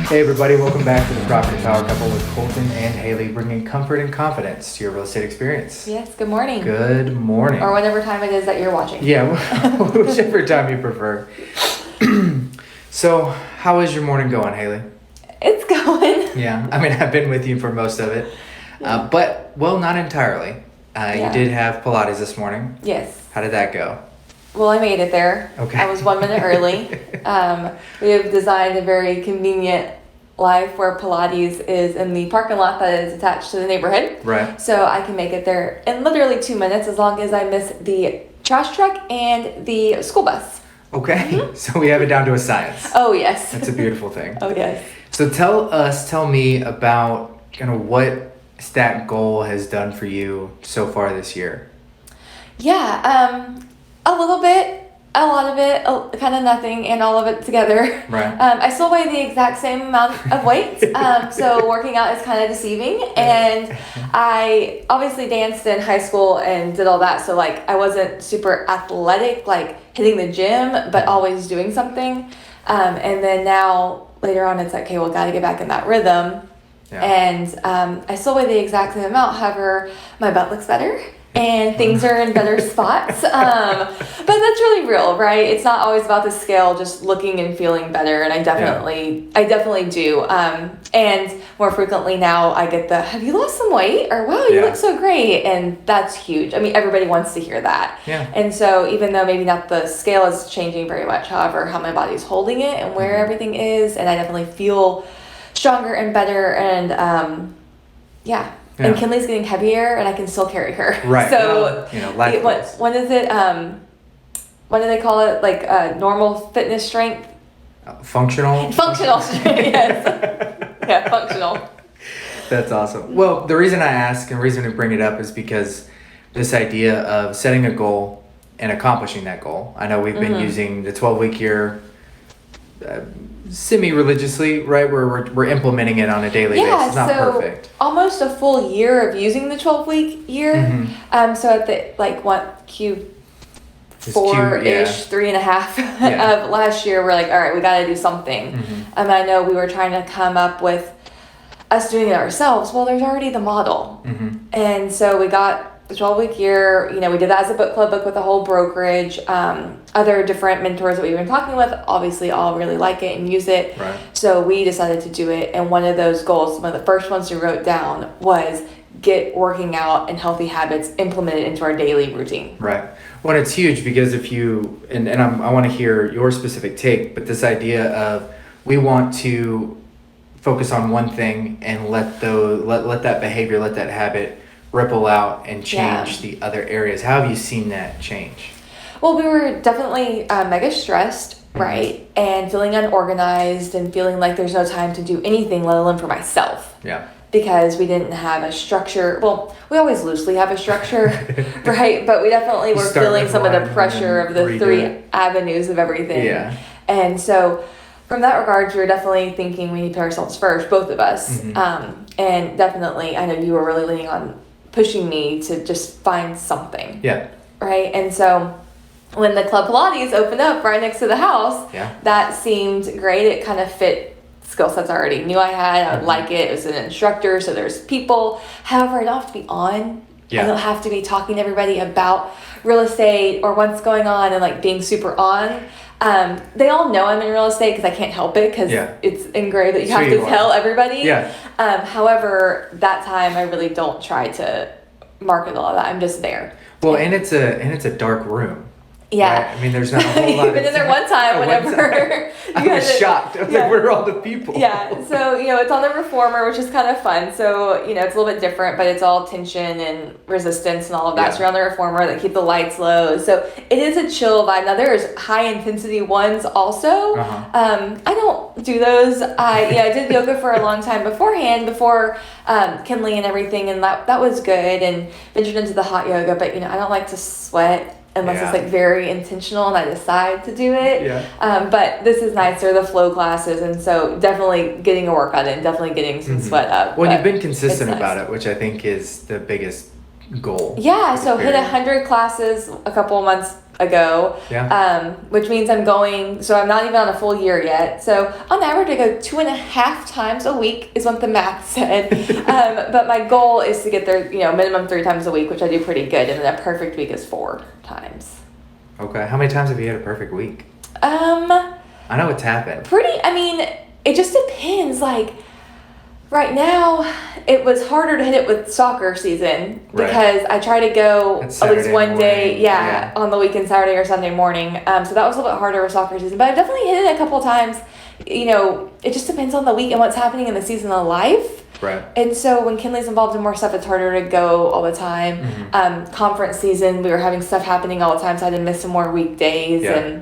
Hey everybody, welcome back to the Property Power Couple with Colton and Haleigh, bringing comfort and confidence to your real estate experience. Yes, good morning. Good morning. Or whatever time it is that you're watching. Yeah, whichever time you prefer. So, how is your morning going, Haleigh? It's going. Yeah, I mean, I've been with you for most of it, but, well, not entirely. You did have Pilates this morning. Yes. How did that go? Well, I made it there. Okay. I was 1 minute early. We have designed a very convenient life where Pilates is in the parking lot that is attached to the neighborhood. Right. So I can make it there in literally 2 minutes as long as I miss the trash truck and the school bus. Okay, so we have it down to a science. Oh, yes. That's a beautiful thing. Oh, yes. So tell me about kind of what that goal has done for you so far this year. Yeah, a little bit, a lot of it, kind of nothing, and all of it together. Right. I still weigh the exact same amount of weight, so working out is kind of deceiving. And I obviously danced in high school and did all that, so like I wasn't super athletic, like hitting the gym, but always doing something. And then now later on, it's like, okay, well, got to get back in that rhythm. Yeah. And I still weigh the exact same amount. However, my butt looks better. And things are in better spots. But that's really real, right? It's not always about the scale, just looking and feeling better. And I definitely do. And more frequently now I get the, have you lost some weight? Or, wow, you look so great. And that's huge. I mean, everybody wants to hear that. Yeah. And so even though maybe not the scale is changing very much, however, how my body's holding it and where everything is. And I definitely feel stronger and better. And, And Kinley's getting heavier, and I can still carry her. Right. So, life goals. what is it? What do they call it? Like normal fitness strength? Functional? Functional strength, yes. Yeah, functional. That's awesome. Well, the reason I ask and the reason we bring it up is because this idea of setting a goal and accomplishing that goal. I know we've been using the 12-week year semi-religiously, right? We're implementing it on a daily basis. It's not perfect. Almost a full year of using the 12-week year. So at the Q4-ish, 3.5 of last year, we're like, all right, we got to do something. I know we were trying to come up with us doing it ourselves. Well, there's already the model. And so we got the 12-week year, we did that as a book club book with the whole brokerage. Other different mentors that we've been talking with, obviously all really like it and use it. Right. So we decided to do it. And one of those goals, one of the first ones we wrote down was get working out and healthy habits implemented into our daily routine. Right. Well, it's huge because if you, I want to hear your specific take, but this idea of we want to focus on one thing and let that behavior, let that habit ripple out and change the other areas. How have you seen that change? Well, we were definitely mega stressed, right? And feeling unorganized and feeling like there's no time to do anything, let alone for myself. Yeah. Because we didn't have a structure. Well, we always loosely have a structure, right? But we definitely were feeling some of the pressure of the three avenues of everything. Yeah. And so from that regard, we were definitely thinking we need to put ourselves first, both of us. And definitely, I know you were really leaning on pushing me to just find something. Yeah. Right? And so when the Club Pilates opened up right next to the house, that seemed great. It kind of fit skill sets I already knew I had. I would like it. It was an instructor, so there's people. However, I don't have to be on. I don't have to be talking to everybody about real estate or what's going on and like being super on. They all know I'm in real estate because I can't help it because it's engraved that you have to tell everybody. Yeah. However, that time I really don't try to market all of that. I'm just there. Well, and it's a dark room. Yeah. Right? I mean, there's not a whole lot. You've been in there one time whenever. I was shocked. I was like, where are all the people? Yeah. So, it's on the reformer, which is kind of fun. So, it's a little bit different, but it's all tension and resistance and all of that. So you're on the reformer that keep the lights low. So it is a chill vibe. Now there's high intensity ones also. I don't do those. I did yoga for a long time beforehand, before Kinley and everything. And that was good, and ventured into the hot yoga. But, I don't like to sweat unless it's like very intentional and I decide to do it. But this is nice. They're the flow classes, and so definitely getting a workout in, definitely getting some sweat up. Well, you've been consistent about it, which I think is the biggest goal. Yeah, so hit 100 classes a couple of months ago. Yeah. Which means I'm going, so I'm not even on a full year yet. So on average, I go 2.5 times a week is what the math said. But my goal is to get there, minimum 3 times a week, which I do pretty good. And then a perfect week is 4 times. Okay. How many times have you had a perfect week? I know it's happened. It just depends. Like, right now, it was harder to hit it with soccer season because I try to go at least one day, on the weekend, Saturday or Sunday morning. So that was a little bit harder with soccer season, but I've definitely hit it a couple of times. It just depends on the week and what's happening in the season of life. Right. And so when Kinley's involved in more stuff, it's harder to go all the time. Mm-hmm. Conference season, we were having stuff happening all the time, so I had to miss some more weekdays. Yeah.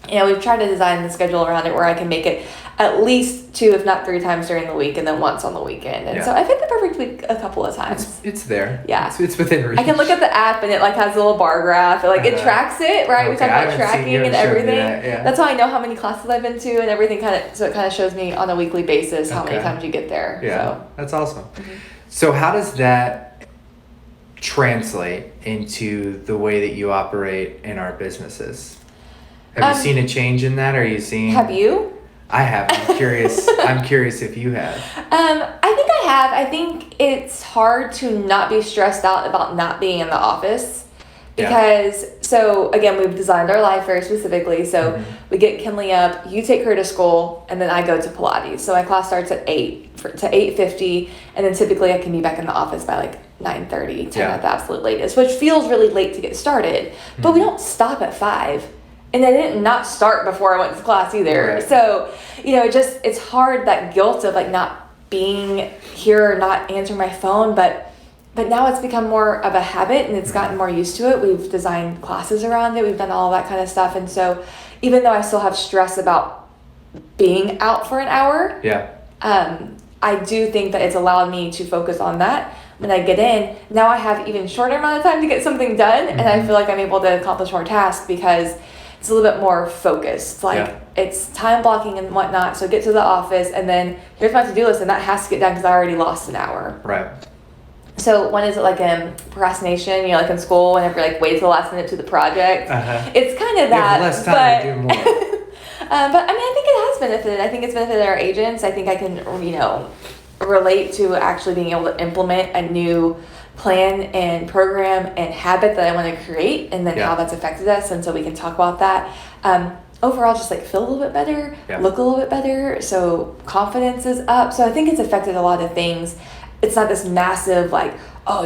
And we've tried to design the schedule around it where I can make it at least 2, if not 3 times during the week, and then once on the weekend. And so I've hit the perfect week a couple of times. It's there. Yeah. It's within reach. I can look at the app and it has a little bar graph. It tracks it, right? We talk about tracking and everything. That's how I know how many classes I've been to and everything so it kind of shows me on a weekly basis how many times you get there. Yeah. So. That's awesome. Mm-hmm. So how does that translate into the way that you operate in our businesses? Have you seen a change in that? Are you seeing? Have you? I have. I'm curious. I'm curious if you have. I think I have. I think it's hard to not be stressed out about not being in the office because, so again, we've designed our life very specifically. So we get Kinley up, you take her to school, and then I go to Pilates. So my class starts at 8 to 8:50, and then typically I can be back in the office by 9:30, 10 at the absolute latest, which feels really late to get started. But we don't stop at 5. And I didn't not start before I went to class either. Right. So, it's hard, that guilt of not being here or not answering my phone. But now it's become more of a habit and it's gotten more used to it. We've designed classes around it. We've done all that kind of stuff. And so even though I still have stress about being out for an hour, I do think that it's allowed me to focus on that. When I get in, now I have even shorter amount of time to get something done. And I feel like I'm able to accomplish more tasks because it's a little bit more focused. It's time blocking and whatnot. So get to the office and then here's my to-do list and that has to get done because I already lost an hour. Right. So when is it procrastination, in school, whenever wait till the last minute to the project. It's kind of that. You have less time to do more. But I think it has benefited. I think it's benefited our agents. I think I can, relate to actually being able to implement a new plan and program and habit that I want to create and then how that's affected us. And so we can talk about that. Overall, just feel a little bit better, look a little bit better. So confidence is up. So I think it's affected a lot of things. It's not this massive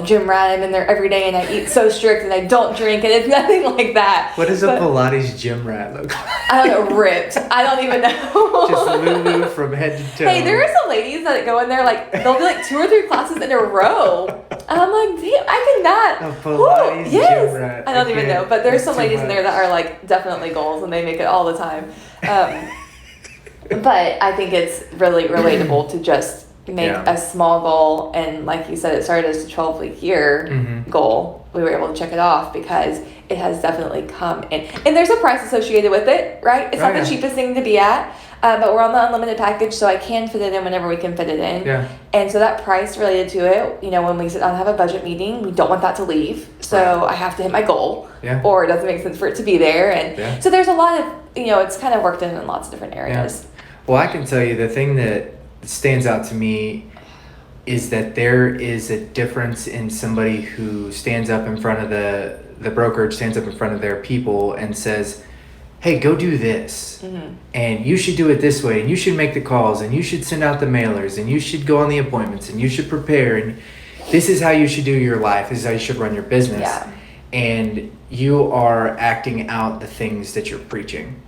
gym rat, I'm in there every day and I eat so strict and I don't drink and it's nothing like that. What does a Pilates gym rat look like? I don't know, ripped. I don't even know. Just Lulu from head to toe. Hey, there are some ladies that go in there they'll do 2 or 3 classes in a row. And I'm damn, I cannot. A Pilates gym rat. I don't even know, but there's some ladies in there that are definitely goals and they make it all the time. But I think it's really relatable to just make a small goal, and like you said, it started as a 12-week year goal. We were able to check it off because it has definitely come in, and there's a price associated with it, right? It's not the cheapest thing to be at, but we're on the unlimited package, so I can fit it in whenever we can fit it in. And so that price related to it, when we sit down and have a budget meeting, we don't want that to leave, so I have to hit my goal, or it doesn't make sense for it to be there. And so there's a lot of, it's kind of worked in lots of different areas. Well, I can tell you the thing that stands out to me is that there is a difference in somebody who stands up in front of the brokerage, stands up in front of their people and says, hey, go do this. And you should do it this way. And you should make the calls and you should send out the mailers and you should go on the appointments and you should prepare. And this is how you should do your life. This is how you should run your business. Yeah. And you are acting out the things that you're preaching.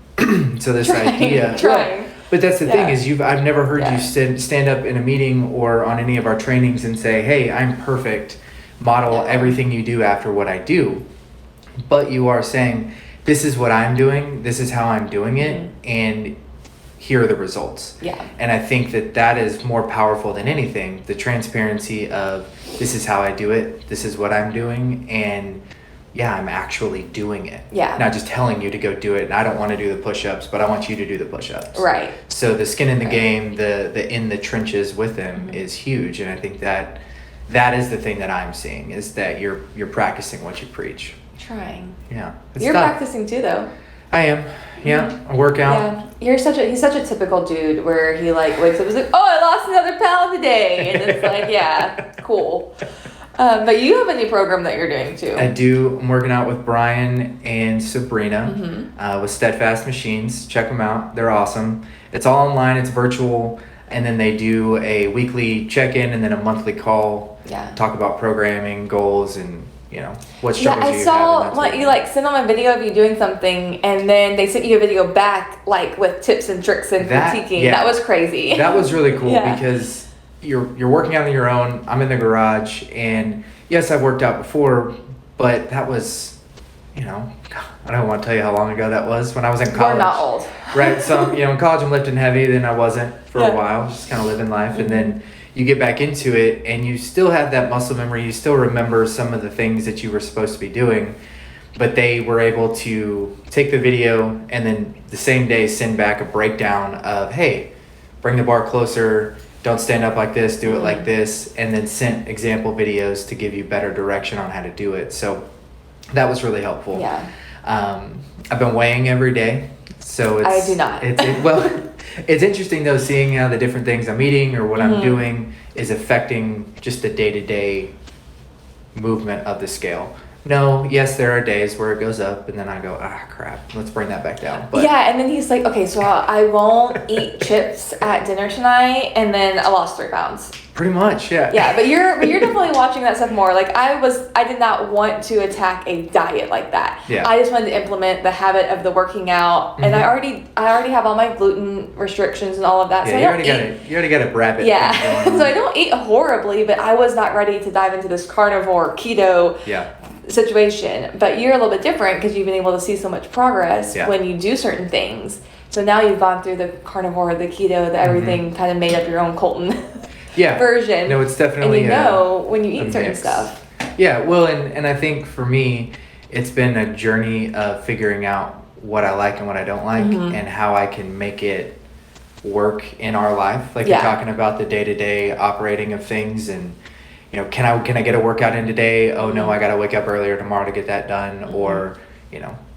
So this idea. Trying. But that's the thing is I've never heard you stand up in a meeting or on any of our trainings and say, hey, I'm perfect, model everything you do after what I do. But you are saying, this is what I'm doing, this is how I'm doing it, and here are the results. And I think that is more powerful than anything, the transparency of this is how I do it, this is what I'm doing, and I'm actually doing it. Not just telling you to go do it. And I don't want to do the push-ups, but I want you to do the push-ups. Right. So the skin in the game, the in the trenches with them is huge. And I think that that is the thing that I'm seeing, is that you're practicing what you preach. Trying. Yeah. You're tough. practicing too, though. I am. Yeah. I work out. Yeah. He's such a typical dude where he like wakes up and is like, oh, I lost another pound today. And it's like, yeah, cool. But you have a new program that you're doing too. I do. I'm working out with Brian and Sabrina with Steadfast Machines. Check them out. They're awesome. It's all online. It's virtual. And then they do a weekly check-in and then a monthly call. Yeah. Talk about programming, goals, and what struggles you have. I saw what you like sent them a video of you doing something, and then they sent you a video back like with tips and tricks and critiquing. Yeah. That was crazy. That was really cool because you're working out on your own. I'm in the garage, and yes, I've worked out before, but that was, I don't want to tell you how long ago that was, when I was in college. We're not old. Right. So, in college I'm lifting heavy, then I wasn't for a while, just kind of living life. And then you get back into it and you still have that muscle memory. You still remember some of the things that you were supposed to be doing, but they were able to take the video and then the same day send back a breakdown of, hey, bring the bar closer, don't stand up like this, do it like this, and then sent example videos to give you better direction on how to do it. So that was really helpful. Yeah. I've been weighing every day. So I do not. It's interesting though, seeing how the different things I'm eating or what I'm doing is affecting just the day-to-day movement of the scale. No, yes, there are days where it goes up and then I go, crap, let's bring that back down. But yeah, and then he's like, okay, so I won't eat chips at dinner tonight, and then I lost 3 pounds. Pretty much, yeah. Yeah, but you're definitely watching that stuff more. Like I did not want to attack a diet like that. Yeah. I just wanted to implement the habit of the working out, and I already have all my gluten restrictions and all of that. Yeah, so you already got a rabbit. Yeah, so I don't eat horribly, but I was not ready to dive into this carnivore keto situation. But you're a little bit different because you've been able to see so much progress when you do certain things. So now you've gone through the carnivore, the keto, the everything, kind of made up your own Colton version. No, it's definitely and when you eat certain stuff. Yeah, well, and I think for me, it's been a journey of figuring out what I like and what I don't like and how I can make it work in our life. Like you're talking about the day-to-day operating of things, and can I get a workout in today? Oh no, I got to wake up earlier tomorrow to get that done, or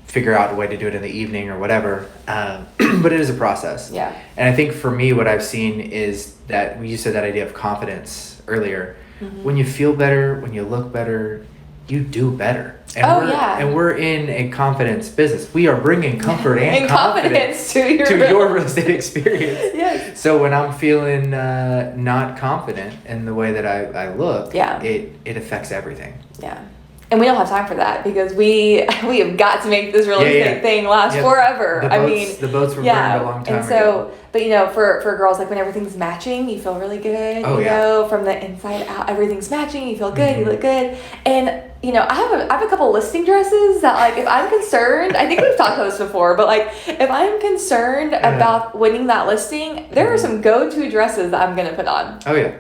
figure out a way to do it in the evening or whatever. But it is a process. Yeah. And I think for me, what I've seen is that you said that idea of confidence earlier. When you feel better, when you look better, you do better. And and we're in a confidence business. We are bringing comfort and confidence to your real estate experience. Yes. So when I'm feeling not confident in the way that I look, it affects everything. Yeah. And we don't have time for that because we have got to make this real estate thing last forever. The boats were burned a long time ago. But for girls, like when everything's matching, you feel really good. From the inside out, everything's matching. You feel good. You look good. And I have a couple listing dresses that, like, if I'm concerned, I think we've talked about this before, but like if I'm concerned about winning that listing, there are some go-to dresses that I'm gonna put on. Oh yeah.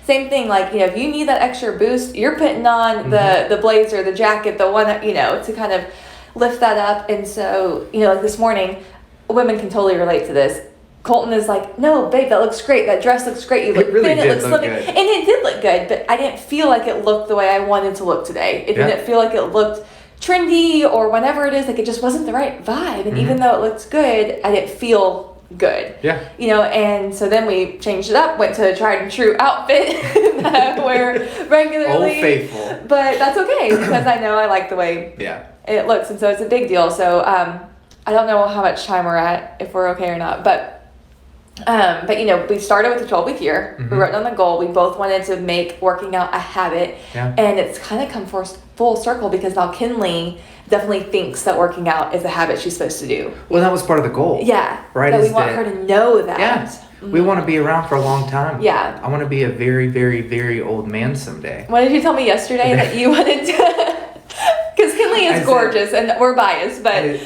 Same thing, like, if you need that extra boost, you're putting on the blazer, the jacket, the one that, to kind of lift that up. And so, like this morning, women can totally relate to this. Colton is like, no, babe, that looks great. That dress looks great. You look thin, it looks slimming. And it did look good, but I didn't feel like it looked the way I wanted to look today. It didn't feel like it looked trendy or whatever it is. Like, it just wasn't the right vibe. And even though it looked good, I didn't feel good. Yeah. And so then we changed it up, went to a tried and true outfit that I wear regularly. Old Faithful. But that's okay because I know I like the way it looks. And so it's a big deal. So I don't know how much time we're at, if we're okay or not. But we started with the 12-week year. We wrote down the goal. We both wanted to make working out a habit. Yeah. And it's kind of come full circle because now Kinley definitely thinks that working out is a habit she's supposed to do. Well, that was part of the goal. Yeah. Right. That we want her to know that. Yeah. We want to be around for a long time. Yeah. I want to be a very, very, very old man someday. What did you tell me yesterday that you wanted to? Because Kinley is gorgeous and we're biased, but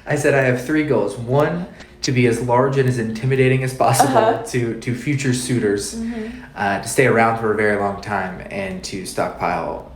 I said I have 3 goals. 1, to be as large and as intimidating as possible to future suitors, to stay around for a very long time, and to stockpile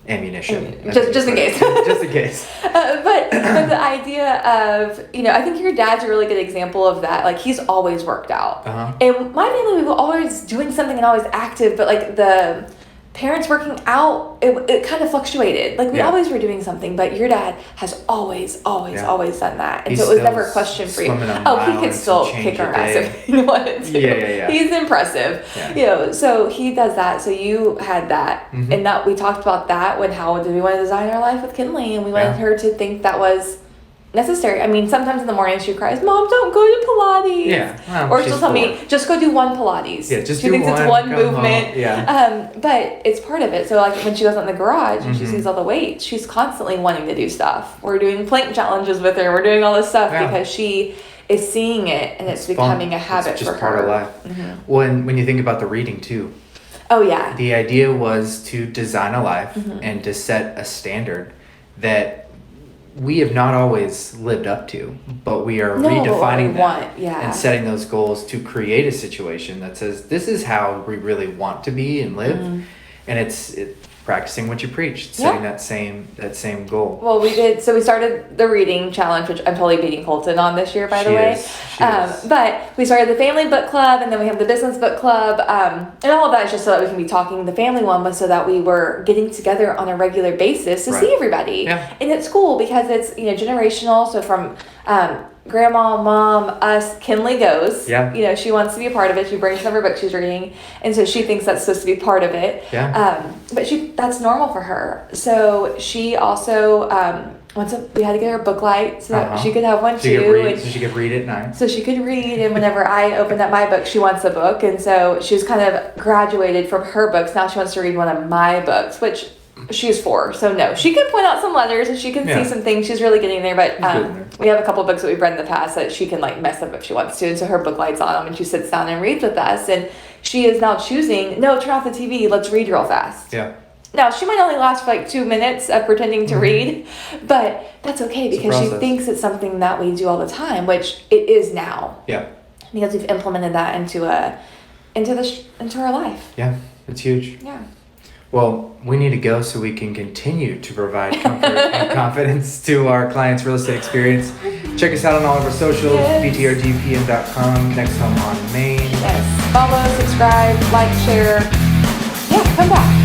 ammunition. Just in case. Just in case. But the idea of, I think your dad's a really good example of that. Like, he's always worked out. Uh-huh. And my family, we were always doing something and always active, but like the parents working out, it kind of fluctuated. Like, we always were doing something, but your dad has always done that. And so it was never a question for you. Oh, he could still kick our ass if he wanted to. Yeah. He's impressive. Yeah. So he does that. So you had that. Mm-hmm. And that we talked about that when how did we want to design our life with Kinley, and we wanted her to think that was necessary. I mean, sometimes in the morning she cries, "Mom, don't go to Pilates." Yeah. Well, or she'll tell me, "Just go do one Pilates." Yeah, just she do thinks one, it's one come movement. home. Yeah. But it's part of it. So like when she goes out in the garage and she Mm-hmm. sees all the weights, she's constantly wanting to do stuff. We're doing plank challenges with her. We're doing all this stuff because she is seeing it and it's becoming a habit it's just for part her. of life. Mm-hmm. Well, and when you think about the reading too, Oh yeah. the idea was to design a life Mm-hmm. and to set a standard that we have not always lived up to, but we are redefining that and setting those goals to create a situation that says this is how we really want to be and live. Mm-hmm. And it's practicing what you preach, setting that same goal. Well, we did. So we started the reading challenge, which I'm totally beating Colton on this year, by the way. She is. But we started the family book club, and then we have the business book club, and all of that is just so that we can be talking. The family one was so that we were getting together on a regular basis to see everybody. Yeah. And it's cool because it's generational. So from grandma, mom, us, Kinley goes. Yeah. She wants to be a part of it. She brings some of her books she's reading, and so she thinks that's supposed to be part of it. Yeah. But that's normal for her. So she also we had to get her a book light so that she could have one too. So she could read at night. So she could read, and whenever I opened up my book, she wants a book, and so she's kind of graduated from her books. Now she wants to read one of my books, which she's 4, so no, she can point out some letters and she can see some things. She's really getting there, but we have a couple books that we've read in the past that she can like mess up if she wants to, and so her book light's on them and she sits down and reads with us, and she is now choosing, no, turn off the TV, let's read real fast. Yeah. Now she might only last for like 2 minutes of pretending to read, but that's okay because she thinks it's something that we do all the time, which it is now. Yeah. Because we've implemented that into our life. Yeah, it's huge. Yeah. Well, we need to go so we can continue to provide comfort and confidence to our clients' real estate experience. Check us out on all of our socials, btrdpm.com, Next Home on Main. Yes. Follow, subscribe, like, share. Yeah, come back.